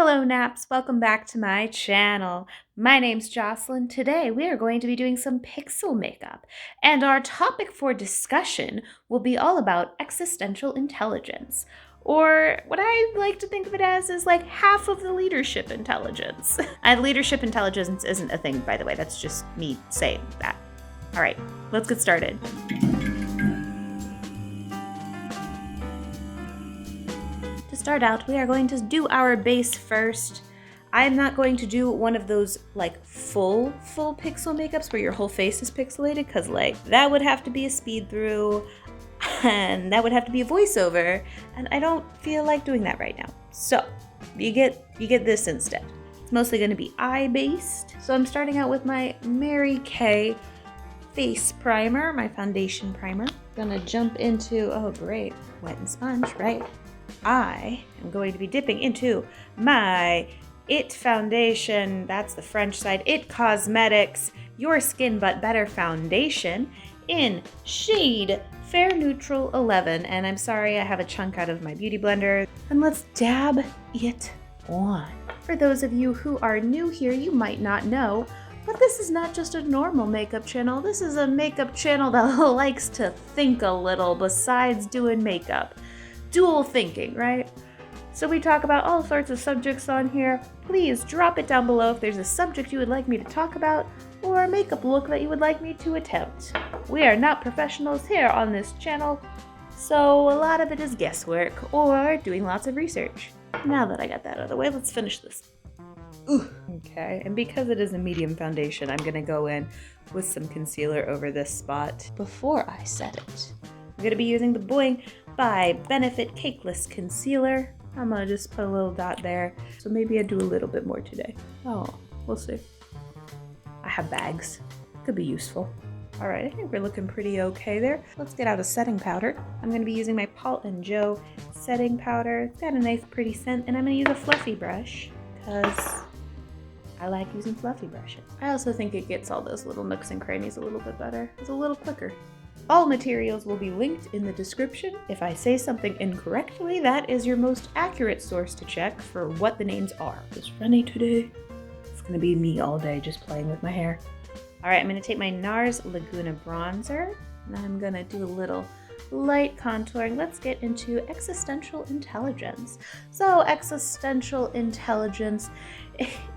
Hello Naps, welcome back to my channel. My name's Jocelyn. Today we are going to be doing some pixel makeup, and our topic for discussion will be all about existential intelligence, or what I like to think of it as is like half of the leadership intelligence. And leadership intelligence isn't a thing, by the way, that's just me saying that. All right, let's get started. To start out, we are going to do our base first. I'm not going to do one of those like full pixel makeups where your whole face is pixelated, because like that would have to be a speed through and that would have to be a voiceover, and I don't feel like doing that right now. So you get this instead. It's mostly going to be eye based. So I'm starting out with my Mary Kay face primer, my foundation primer. Gonna jump into, oh great, wet and sponge, right? I am going to be dipping into my It foundation, that's the French side, It Cosmetics Your Skin But Better foundation in shade Fair Neutral 11. And I'm sorry, I have a chunk out of my beauty blender. And let's dab it on. For those of you who are new here, you might not know, but this is not just a normal makeup channel. This is a makeup channel that likes to think a little besides doing makeup. Dual thinking, right? So we talk about all sorts of subjects on here. Please drop it down below if there's a subject you would like me to talk about or a makeup look that you would like me to attempt. We are not professionals here on this channel, so a lot of it is guesswork or doing lots of research. Now that I got that out of the way, let's finish this. Ooh. Okay, and because it is a medium foundation, I'm gonna go in with some concealer over this spot before I set it. I'm gonna be using the Boing by Benefit Cakeless Concealer. I'm gonna just put a little dot there. So maybe I do a little bit more today. Oh, we'll see. I have bags. Could be useful. All right, I think we're looking pretty okay there. Let's get out a setting powder. I'm gonna be using my Paul & Joe setting powder. It's got a nice pretty scent, and I'm gonna use a fluffy brush because I like using fluffy brushes. I also think it gets all those little nooks and crannies a little bit better. It's a little quicker. All materials will be linked in the description. If I say something incorrectly, that is your most accurate source to check for what the names are. It's funny today. It's gonna be me all day just playing with my hair. All right, I'm gonna take my Nars Leguna bronzer, and I'm gonna do a little light contouring. Let's get into existential intelligence. So existential intelligence,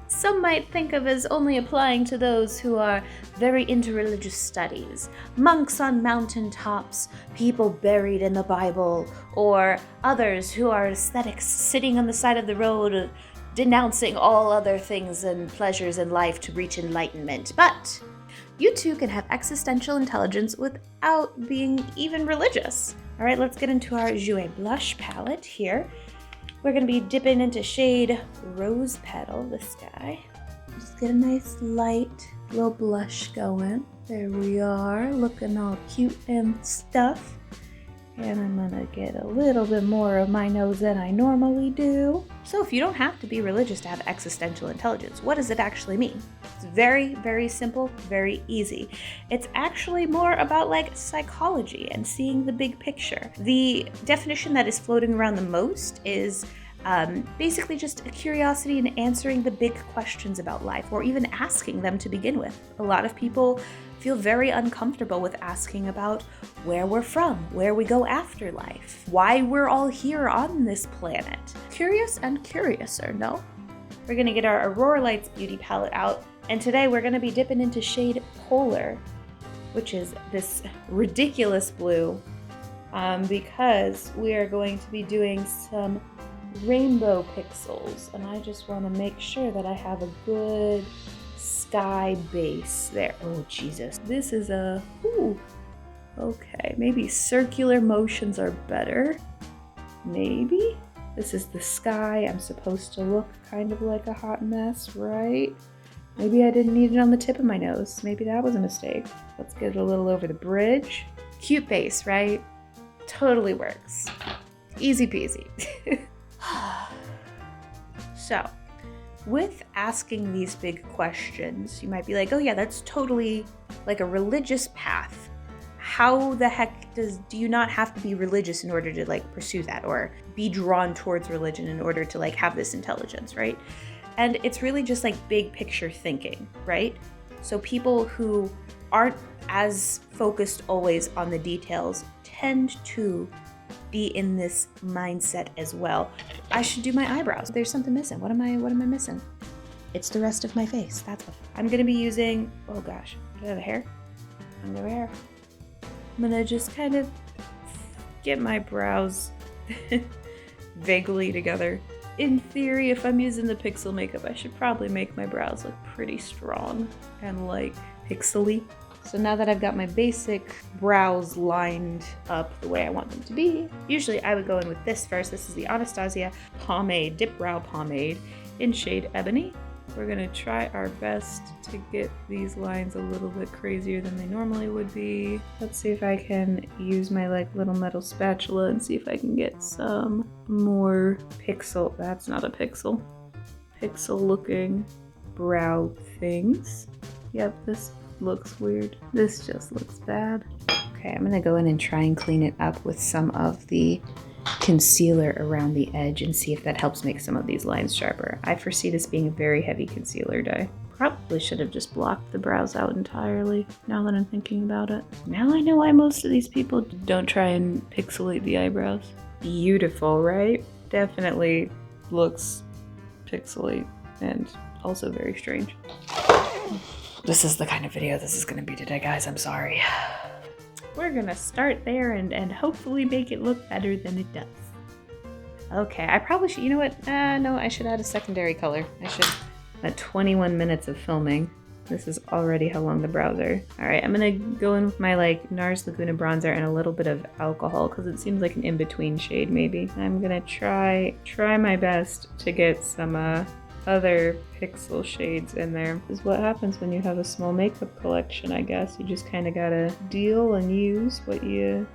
some might think of as only applying to those who are very into religious studies, monks on mountaintops, people buried in the Bible, or others who are aesthetics sitting on the side of the road denouncing all other things and pleasures in life to reach enlightenment. But you too can have existential intelligence without being even religious. All right, let's get into our Jouer blush palette here. We're gonna be dipping into shade Rose Petal, this guy. Just get a nice light little blush going. There we are, looking all cute and stuff. And I'm gonna get a little bit more of my nose than I normally do. So if you don't have to be religious to have existential intelligence, what does it actually mean? It's very, very simple, very easy. It's actually more about like psychology and seeing the big picture. The definition that is floating around the most is basically just a curiosity in answering the big questions about life, or even asking them to begin with. A lot of people feel very uncomfortable with asking about where we're from, where we go after life, why we're all here on this planet. Curious and curiouser, no? We're gonna get our Aurora Lights beauty palette out, and today we're gonna be dipping into shade Polar, which is this ridiculous blue, because we are going to be doing some rainbow pixels, and I just want to make sure that I have a good sky base there. Oh Jesus, this is a, ooh, okay, maybe circular motions are better. Maybe this is the sky. I'm supposed to look kind of like a hot mess, right? Maybe I didn't need it on the tip of my nose. Maybe that was a mistake. Let's get it a little over the bridge. Cute base, right? Totally works. Easy peasy. So, with asking these big questions, you might be like, oh yeah, that's totally like a religious path. How the heck do you not have to be religious in order to like pursue that, or be drawn towards religion in order to like have this intelligence, right? And it's really just like big picture thinking, right? So people who aren't as focused always on the details tend to be in this mindset as well. I should do my eyebrows. There's something missing. What am I missing? It's the rest of my face. That's what I'm gonna be using. Oh gosh, do I have a hair? I don't have hair. I'm gonna just kind of get my brows vaguely together. In theory, if I'm using the pixel makeup, I should probably make my brows look pretty strong and like pixely. So now that I've got my basic brows lined up the way I want them to be, usually I would go in with this first. This is the Anastasia Pomade, Dip Brow Pomade in shade Ebony. We're gonna try our best to get these lines a little bit crazier than they normally would be. Let's see if I can use my like little metal spatula and see if I can get some more pixel, that's not a pixel, pixel looking brow things. Yep, this looks weird. This just looks bad. Okay, I'm gonna go in and try and clean it up with some of the concealer around the edge and see if that helps make some of these lines sharper. I foresee this being a very heavy concealer day. Probably should have just blocked the brows out entirely, now that I'm thinking about it. Now I know why most of these people don't try and pixelate the eyebrows. Beautiful, right? Definitely looks pixely and also very strange. This is the kind of video this is gonna be today, guys. I'm sorry. We're gonna start there and hopefully make it look better than it does. Okay, I probably should, you know what? No, I should add a secondary color. I should, at 21 minutes of filming. This is already how long the brows are. All right, I'm gonna go in with my like Nars Laguna bronzer and a little bit of alcohol because it seems like an in-between shade maybe. I'm gonna try my best to get some other pixel shades in there. This is what happens when you have a small makeup collection, I guess. You just kind of gotta deal and use what you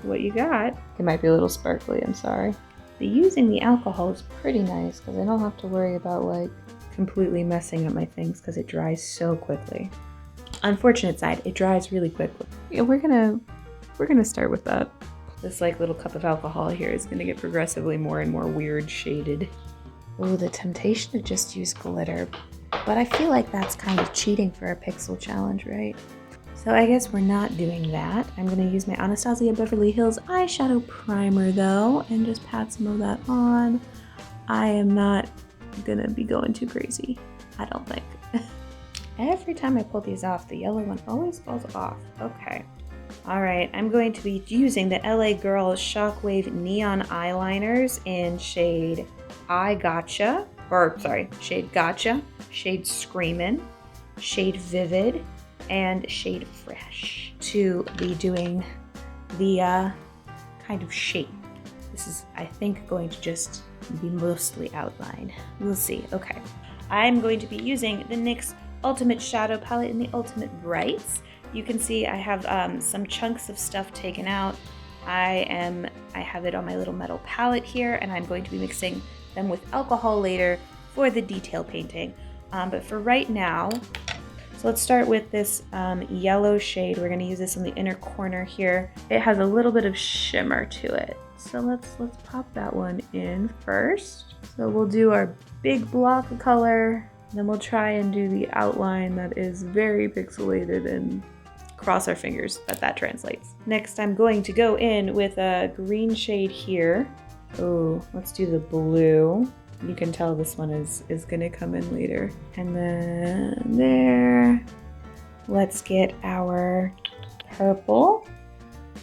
got. It might be a little sparkly, I'm sorry. But using the alcohol is pretty nice because I don't have to worry about like completely messing up my things because it dries so quickly. Unfortunate side, it dries really quickly. Yeah, we're gonna start with that. This like little cup of alcohol here is gonna get progressively more and more weird shaded. Oh, the temptation to just use glitter. But I feel like that's kind of cheating for a pixel challenge, right? So I guess we're not doing that. I'm gonna use my Anastasia Beverly Hills eyeshadow primer though, and just pat some of that on. I am not gonna be going too crazy, I don't think. Every time I pull these off, the yellow one always falls off. Okay. All right, I'm going to be using the LA Girl Shockwave Neon Eyeliners in shade shade Gotcha, shade Screamin', shade Vivid, and shade Fresh to be doing the kind of shape. This is, I think, going to just be mostly outline. We'll see. Okay. I'm going to be using the NYX Ultimate Shadow Palette in the Ultimate Brights. You can see I have some chunks of stuff taken out. I have it on my little metal palette here, and I'm going to be mixing them with alcohol later for the detail painting. But for right now, so let's start with this yellow shade. We're going to use this in the inner corner here. It has a little bit of shimmer to it. So let's pop that one in first. So we'll do our big block of color, then we'll try and do the outline that is very pixelated and cross our fingers that translates. Next, I'm going to go in with a green shade here. Oh, let's do the blue. You can tell this one is gonna come in later. And then there. Let's get our purple.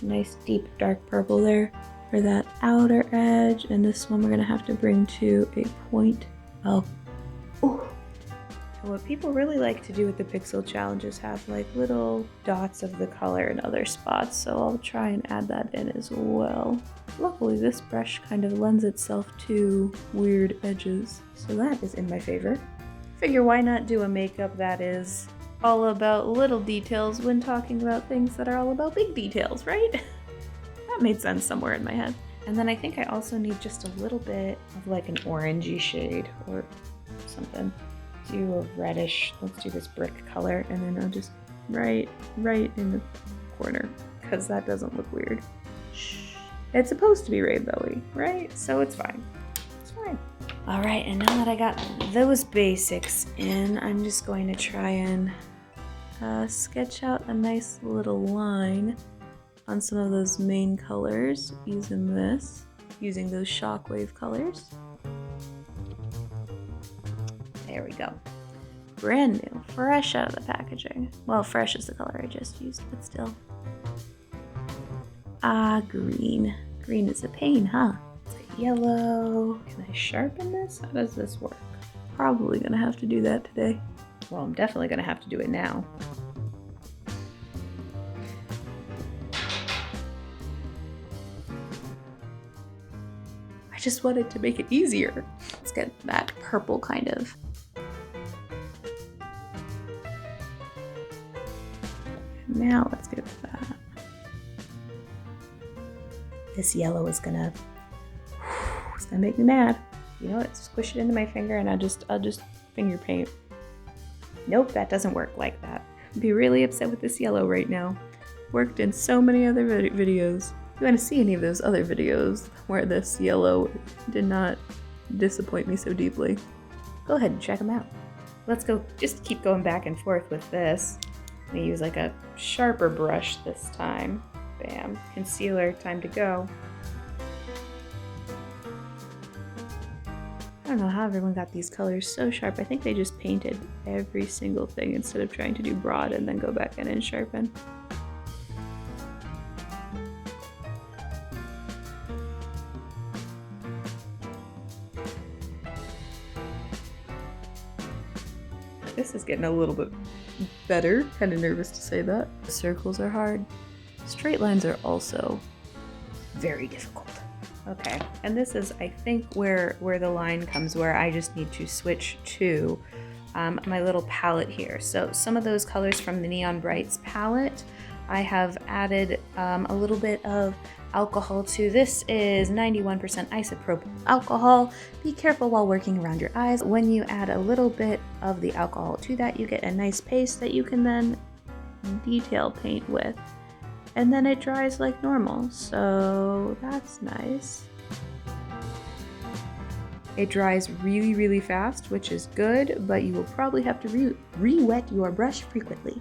Nice deep dark purple there for that outer edge. And this one we're gonna have to bring to a point. Oh. Ooh. What people really like to do with the pixel challenge is have like little dots of the color in other spots, so I'll try and add that in as well. Luckily this brush kind of lends itself to weird edges, so that is in my favor. Figure why not do a makeup that is all about little details when talking about things that are all about big details, right? That made sense somewhere in my head. And then I think I also need just a little bit of like an orangey shade or something. Do a reddish, let's do this brick color, and then I'll just right in the corner. because that doesn't look weird. Shh. It's supposed to be rainbowy, right? So it's fine. It's fine. All right, and now that I got those basics in, I'm just going to try and sketch out a nice little line on some of those main colors using those shockwave colors. There we go. Brand new, fresh out of the packaging. Well, fresh is the color I just used, but still. Ah, green. Green is a pain, huh? Let's get yellow. Can I sharpen this? How does this work? Probably gonna have to do that today. Well, I'm definitely gonna have to do it now. I just wanted to make it easier. Let's get that purple kind of. Now let's get that. This yellow is gonna, it's gonna make me mad. You know what? Squish it into my finger and I'll just finger paint. Nope, that doesn't work like that. I'd be really upset with this yellow right now. Worked in so many other videos. If you want to see any of those other videos where this yellow did not disappoint me so deeply, go ahead and check them out. Let's go, just keep going back and forth with this. I'm gonna use like a sharper brush this time. Bam, concealer, time to go. I don't know how everyone got these colors so sharp. I think they just painted every single thing instead of trying to do broad and then go back in and sharpen. This is getting a little bit better. Kind of nervous to say that. The circles are hard. Straight lines are also very difficult. Okay, and this is, I think, where the line comes, where I just need to switch to my little palette here. So some of those colors from the Neon Brights palette, I have added a little bit of alcohol to. This is 91% isopropyl alcohol. Be careful while working around your eyes. When you add a little bit of the alcohol to that, you get a nice paste that you can then detail paint with. And then it dries like normal, so that's nice. It dries really, really fast, which is good, but you will probably have to re-wet your brush frequently.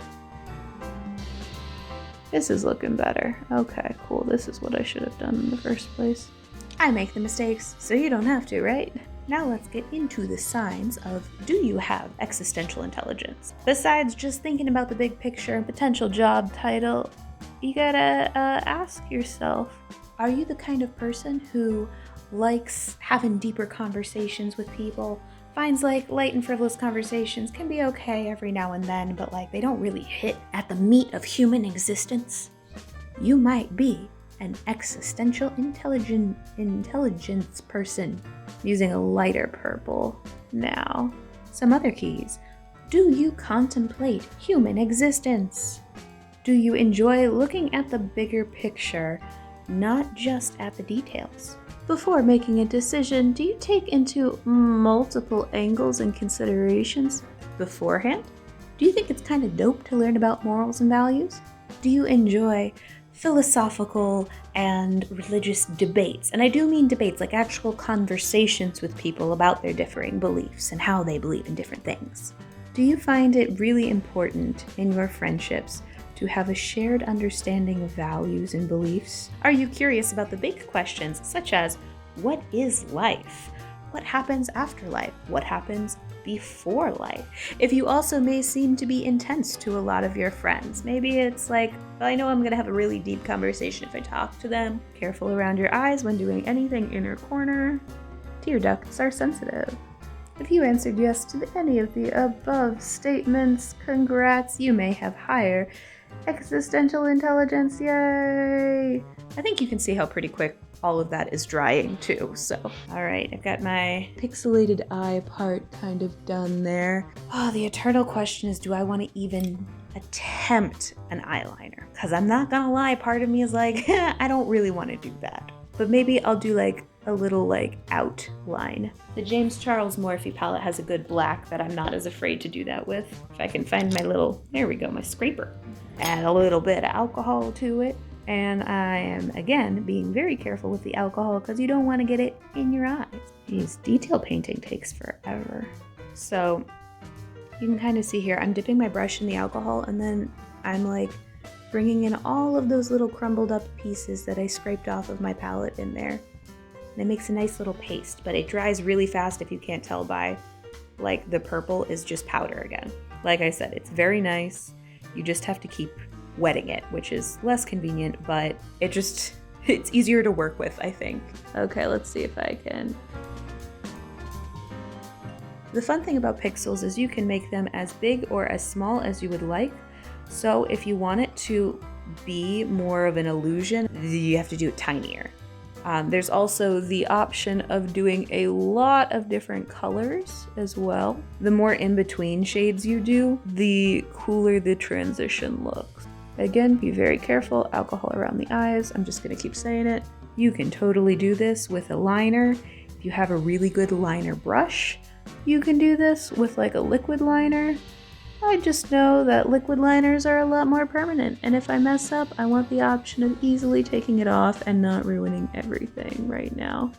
This is looking better. Okay, cool. This is what I should have done in the first place. I make the mistakes, so you don't have to, right? Now let's get into the signs of, do you have existential intelligence? Besides just thinking about the big picture and potential job title, you gotta ask yourself, are you the kind of person who likes having deeper conversations with people, finds like light and frivolous conversations can be okay every now and then, but like they don't really hit at the meat of human existence? You might be an existential intelligence person. Using a lighter purple now. Some other keys. Do you contemplate human existence? Do you enjoy looking at the bigger picture, not just at the details? Before making a decision, do you take into multiple angles and considerations beforehand? Do you think it's kind of dope to learn about morals and values? Do you enjoy philosophical and religious debates? And I do mean debates, like actual conversations with people about their differing beliefs and how they believe in different things. Do you find it really important in your friendships to have a shared understanding of values and beliefs? Are you curious about the big questions such as, what is life? What happens after life? What happens before life? If you also may seem to be intense to a lot of your friends, maybe it's like, well, I know I'm gonna have a really deep conversation if I talk to them. Careful around your eyes when doing anything inner corner. Tear ducts are sensitive. If you answered yes to any of the above statements, congrats, you may have higher existential intelligence, yay! I think you can see how pretty quick all of that is drying too, so. All right, I've got my pixelated eye part kind of done there. Oh, the eternal question is, do I want to even attempt an eyeliner? Because I'm not gonna lie, part of me is like, I don't really want to do that. But maybe I'll do like a little like outline. The James Charles Morphe palette has a good black that I'm not as afraid to do that with. If I can find my little, there we go, my scraper. Add a little bit of alcohol to it. And I am, again, being very careful with the alcohol because you don't want to get it in your eyes. Geez, detail painting takes forever. So you can kind of see here, I'm dipping my brush in the alcohol and then I'm like bringing in all of those little crumbled up pieces that I scraped off of my palette in there. And it makes a nice little paste, but it dries really fast if you can't tell by like the purple is just powder again. Like I said, it's very nice. You just have to keep wetting it, which is less convenient, but it's easier to work with, I think. Okay, let's see if I can. The fun thing about pixels is you can make them as big or as small as you would like. So if you want it to be more of an illusion, you have to do it tinier. There's also the option of doing a lot of different colors as well. The more in-between shades you do, the cooler the transition looks. Again, be very careful, alcohol around the eyes. I'm just gonna keep saying it. You can totally do this with a liner. If you have a really good liner brush, you can do this with like a liquid liner. I just know that liquid liners are a lot more permanent, and if I mess up, I want the option of easily taking it off and not ruining everything right now.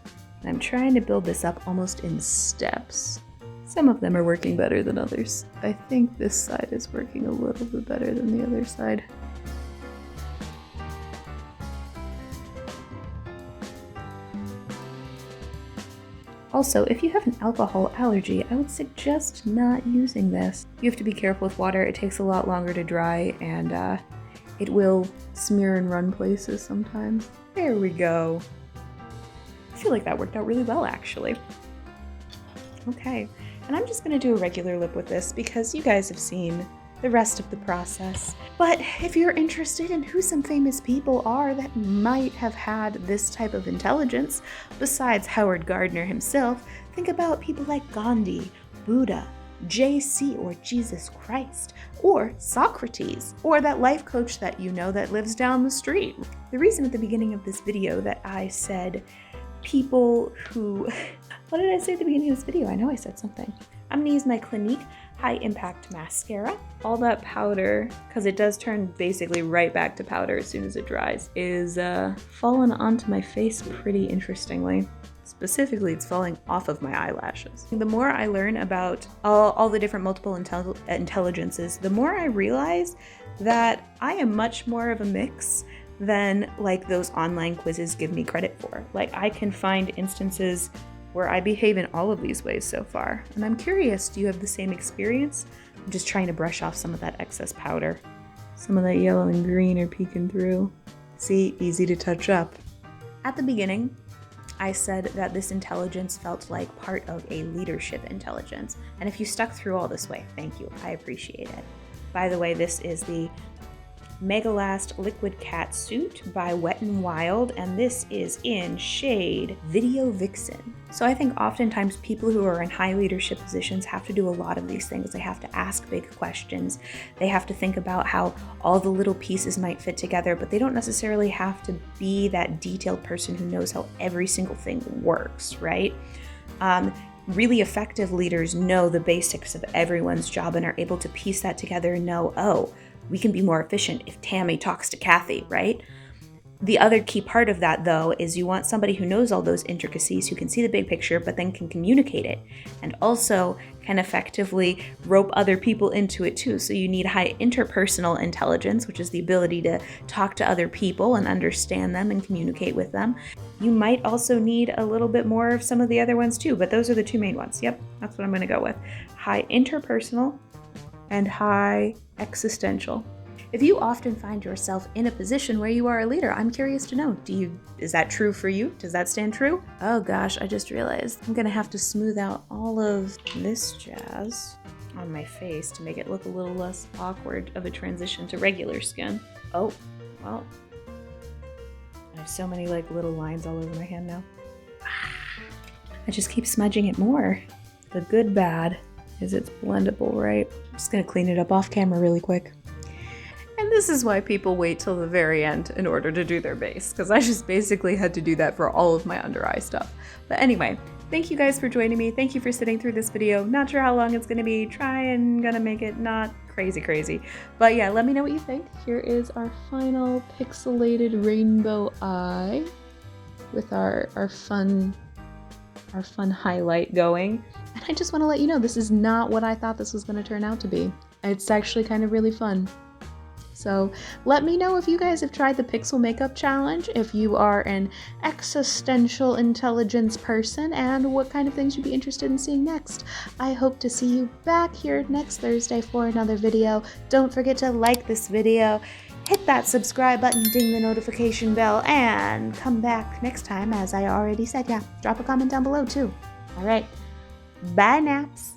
I'm trying to build this up almost in steps. Some of them are working better than others. I think this side is working a little bit better than the other side. Also, if you have an alcohol allergy, I would suggest not using this. You have to be careful with water. It takes a lot longer to dry, and it will smear and run places sometimes. There we go. I feel like that worked out really well, actually. Okay, and I'm just gonna do a regular lip with this because you guys have seen the rest of the process. But if you're interested in who some famous people are that might have had this type of intelligence, besides Howard Gardner himself, think about people like Gandhi, Buddha, JC or Jesus Christ, or Socrates, or that life coach that you know that lives down the street. The reason at the beginning of this video that I said people who... What did I say at the beginning of this video? I know I said something. I'm gonna use my Clinique High Impact Mascara. All that powder, because it does turn basically right back to powder as soon as it dries, is fallen onto my face pretty interestingly. Specifically, it's falling off of my eyelashes. The more I learn about all the different multiple intelligences, the more I realize that I am much more of a mix than like those online quizzes give me credit for. Like I can find instances where I behave in all of these ways so far. And I'm curious, do you have the same experience? I'm just trying to brush off some of that excess powder. Some of that yellow and green are peeking through. See, easy to touch up. At the beginning, I said that this intelligence felt like part of a leadership intelligence. And if you stuck through all this way, thank you, I appreciate it. By the way, this is the Megalast Liquid Cat Suit by Wet n Wild, and this is in shade Video Vixen. So I think oftentimes people who are in high leadership positions have to do a lot of these things. They have to ask big questions. They have to think about how all the little pieces might fit together, but they don't necessarily have to be that detailed person who knows how every single thing works, right? Really effective leaders know the basics of everyone's job and are able to piece that together and know, oh, we can be more efficient if Tammy talks to Kathy, right? The other key part of that, though, is you want somebody who knows all those intricacies, who can see the big picture, but then can communicate it, and also can effectively rope other people into it too. So you need high interpersonal intelligence, which is the ability to talk to other people and understand them and communicate with them. You might also need a little bit more of some of the other ones too, but those are the two main ones. Yep, that's what I'm gonna go with. High interpersonal and high existential. If you often find yourself in a position where you are a leader, I'm curious to know, is that true for you? Does that stand true? Oh gosh, I just realized I'm gonna have to smooth out all of this jazz on my face to make it look a little less awkward of a transition to regular skin. Oh, well, I have so many like little lines all over my hand now. I just keep smudging it more. The good bad is it's blendable, right? I'm just gonna clean it up off camera really quick. And this is why people wait till the very end in order to do their base, because I just basically had to do that for all of my under eye stuff. But anyway, Thank you guys for joining me. Thank you for sitting through this video. Not sure how long it's gonna be. Gonna make it not crazy. But yeah, let me know what you think. Here is our final pixelated rainbow eye with our fun highlight going. And I just want to let you know, this is not what I thought this was going to turn out to be. It's actually kind of really fun. So let me know if you guys have tried the Pixel Makeup Challenge, if you are an existential intelligence person, and what kind of things you'd be interested in seeing next. I hope to see you back here next Thursday for another video. Don't forget to like this video, hit that subscribe button, ding the notification bell, and come back next time, as I already said. Yeah, drop a comment down below too. All right, bye naps.